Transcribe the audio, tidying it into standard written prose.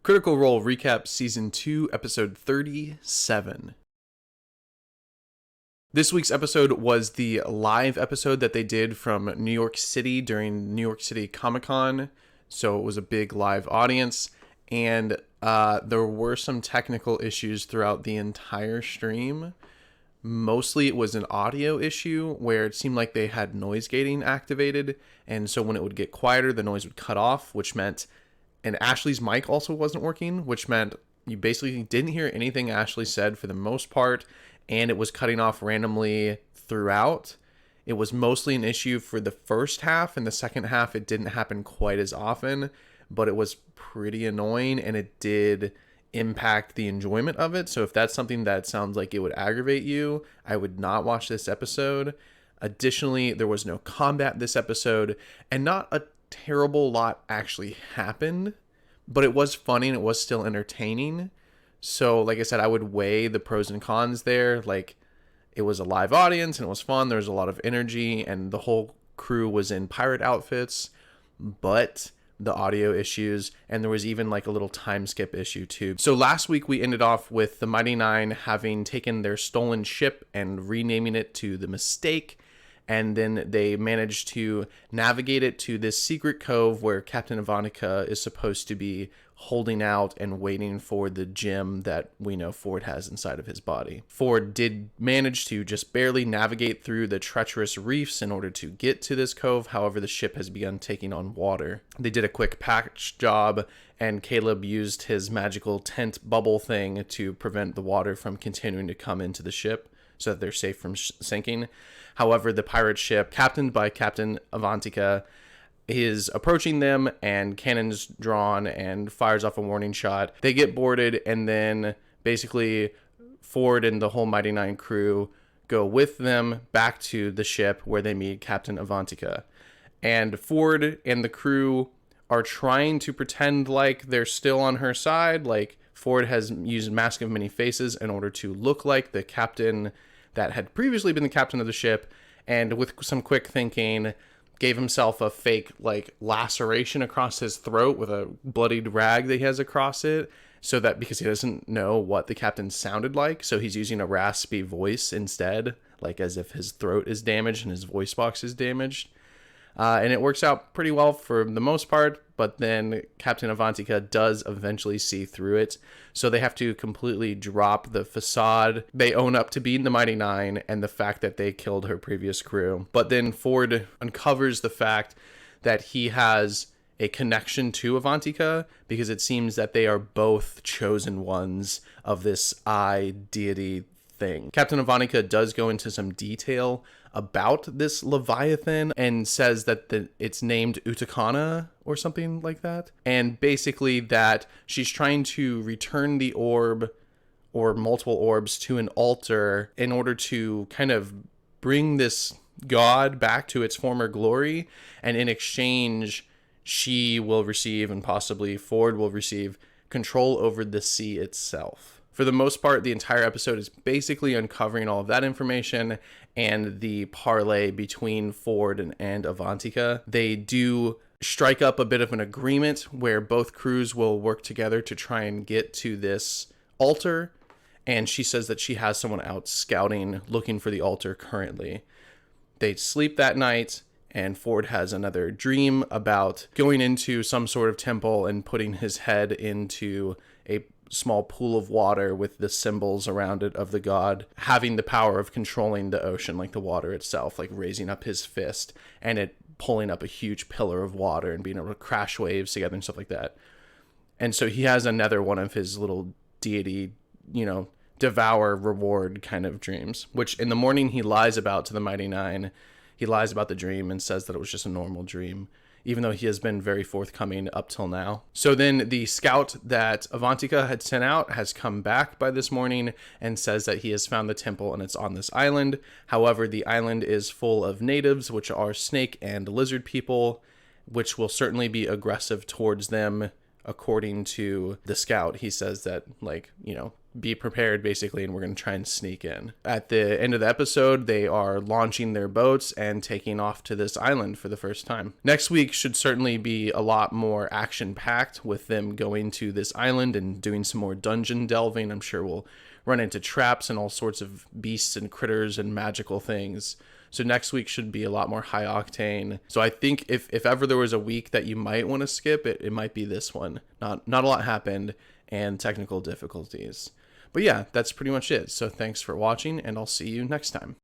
Critical Role Recap Season 2, Episode 37. This week's episode was the live episode that they did from New York City during New York City Comic-Con. So it was a big live audience, and there were some technical issues throughout the entire stream. Mostly it was an audio issue where it seemed like they had noise gating activated, and so when it would get quieter, the noise would cut off, which meant... And Ashley's mic also wasn't working, which meant you basically didn't hear anything Ashley said for the most part, and it was cutting off randomly throughout. It was mostly an issue for the first half, and the second half it didn't happen quite as often, but it was pretty annoying, and it did impact the enjoyment of it. So if that's something that sounds like it would aggravate you, I would not watch this episode. Additionally, there was no combat this episode, and not a terrible lot actually happened, but it was funny and it was still entertaining. So like I said, I would weigh the pros and cons there. Like, it was a live audience and it was fun. There was a lot of energy and the whole crew was in pirate outfits, but the audio issues, and there was even like a little time skip issue too. So last week we ended off with the Mighty Nine having taken their stolen ship and renaming it to the Mistake. And then they managed to navigate it to this secret cove where Captain Avantia is supposed to be holding out and waiting for the gem that we know Fjord has inside of his body. Fjord did manage to just barely navigate through the treacherous reefs in order to get to this cove. However, the ship has begun taking on water. They did a quick patch job, and Caleb used his magical tent bubble thing to prevent the water from continuing to come into the ship, so that they're safe from sinking. However, the pirate ship, captained by Captain Avantia, is approaching them, and cannons drawn and fires off a warning shot. They get boarded, and then basically Fjord and the whole Mighty Nine crew go with them back to the ship where they meet Captain Avantia. And Fjord and the crew are trying to pretend like they're still on her side. Like, Fjord has used Mask of Many Faces in order to look like the captain that had previously been the captain of the ship, and with some quick thinking gave himself a fake like laceration across his throat with a bloodied rag that he has across it, so that because he doesn't know what the captain sounded like, so he's using a raspy voice instead, like as if his throat is damaged and his voice box is damaged. And it works out pretty well for the most part, but then Captain Avantia does eventually see through it, so they have to completely drop the facade. They own up to being the Mighty Nine and the fact that they killed her previous crew. But then Fjord uncovers the fact that he has a connection to Avantia, because it seems that they are both chosen ones of this deity thing. Captain Avantia does go into some detail about this Leviathan and says that it's named Utakana or something like that. And basically that she's trying to return the orb or multiple orbs to an altar in order to kind of bring this god back to its former glory. And in exchange, she will receive, and possibly Fjord will receive, control over the sea itself. For the most part, the entire episode is basically uncovering all of that information and the parley between Fjord and Avantia. They do strike up a bit of an agreement where both crews will work together to try and get to this altar, and she says that she has someone out scouting, looking for the altar currently. They sleep that night, and Fjord has another dream about going into some sort of temple and putting his head into a small pool of water with the symbols around it of the god, having the power of controlling the ocean, like the water itself, like raising up his fist and it pulling up a huge pillar of water and being able to crash waves together and stuff like that. And so he has another one of his little deity, devour reward kind of dreams, which in the morning he lies about to the Mighty Nine. He lies about the dream and says that it was just a normal dream, even though he has been very forthcoming up till now. So then the scout that Avantia had sent out has come back by this morning and says that he has found the temple and it's on this island. However, the island is full of natives, which are snake and lizard people, which will certainly be aggressive towards them. According to the scout, he says that, be prepared basically, and we're going to try and sneak in. At the end of the episode, they are launching their boats and taking off to this island for the first time. Next week should certainly be a lot more action packed with them going to this island and doing some more dungeon delving. I'm sure we'll run into traps and all sorts of beasts and critters and magical things. So next week should be a lot more high octane. So I think if ever there was a week that you might want to skip, it might be this one. Not a lot happened and technical difficulties. But yeah, that's pretty much it. So thanks for watching, and I'll see you next time.